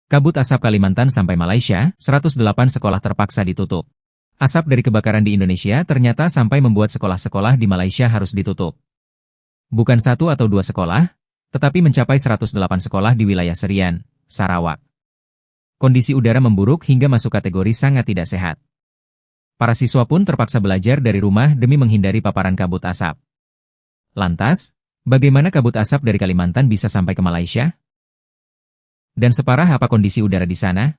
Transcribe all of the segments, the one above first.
Kabut asap Kalimantan sampai Malaysia, 108 sekolah terpaksa ditutup. Asap dari kebakaran di Indonesia ternyata sampai membuat sekolah-sekolah di Malaysia harus ditutup. Bukan satu atau dua sekolah, tetapi mencapai 108 sekolah di wilayah Serian, Sarawak. Kondisi udara memburuk hingga masuk kategori sangat tidak sehat. Para siswa pun terpaksa belajar dari rumah demi menghindari paparan kabut asap. Lantas, bagaimana kabut asap dari Kalimantan bisa sampai ke Malaysia? Dan separah apa kondisi udara di sana?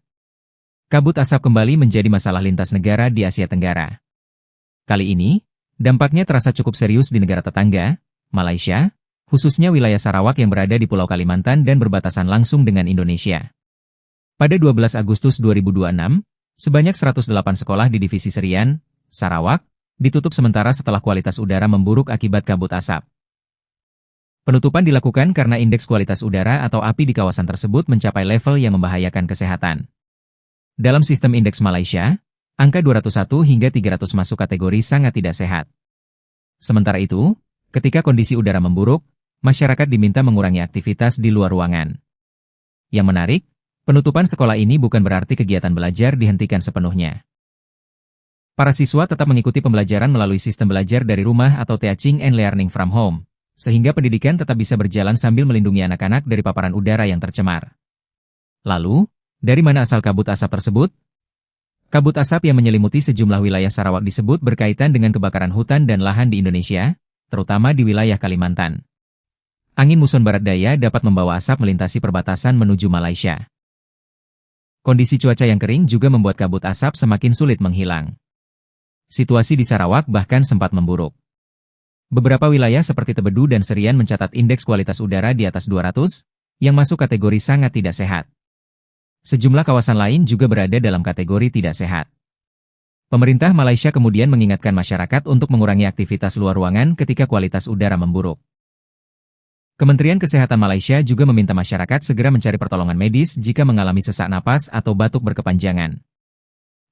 Kabut asap kembali menjadi masalah lintas negara di Asia Tenggara. Kali ini, dampaknya terasa cukup serius di negara tetangga, Malaysia, khususnya wilayah Sarawak yang berada di Pulau Kalimantan dan berbatasan langsung dengan Indonesia. Pada 12 Agustus 2026, sebanyak 108 sekolah di Divisi Serian, Sarawak, ditutup sementara setelah kualitas udara memburuk akibat kabut asap. Penutupan dilakukan karena indeks kualitas udara atau API di kawasan tersebut mencapai level yang membahayakan kesehatan. Dalam sistem indeks Malaysia, angka 201 hingga 300 masuk kategori sangat tidak sehat. Sementara itu, ketika kondisi udara memburuk, masyarakat diminta mengurangi aktivitas di luar ruangan. Yang menarik, penutupan sekolah ini bukan berarti kegiatan belajar dihentikan sepenuhnya. Para siswa tetap mengikuti pembelajaran melalui sistem belajar dari rumah atau teaching and learning from home, sehingga pendidikan tetap bisa berjalan sambil melindungi anak-anak dari paparan udara yang tercemar. Lalu, dari mana asal kabut asap tersebut? Kabut asap yang menyelimuti sejumlah wilayah Sarawak disebut berkaitan dengan kebakaran hutan dan lahan di Indonesia, terutama di wilayah Kalimantan. Angin muson barat daya dapat membawa asap melintasi perbatasan menuju Malaysia. Kondisi cuaca yang kering juga membuat kabut asap semakin sulit menghilang. Situasi di Sarawak bahkan sempat memburuk. Beberapa wilayah seperti Tebedu dan Serian mencatat indeks kualitas udara di atas 200, yang masuk kategori sangat tidak sehat. Sejumlah kawasan lain juga berada dalam kategori tidak sehat. Pemerintah Malaysia kemudian mengingatkan masyarakat untuk mengurangi aktivitas luar ruangan ketika kualitas udara memburuk. Kementerian Kesehatan Malaysia juga meminta masyarakat segera mencari pertolongan medis jika mengalami sesak napas atau batuk berkepanjangan.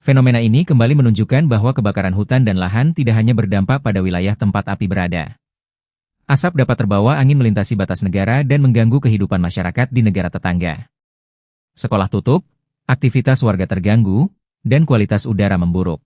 Fenomena ini kembali menunjukkan bahwa kebakaran hutan dan lahan tidak hanya berdampak pada wilayah tempat api berada. Asap dapat terbawa angin melintasi batas negara dan mengganggu kehidupan masyarakat di negara tetangga. Sekolah tutup, aktivitas warga terganggu, dan kualitas udara memburuk.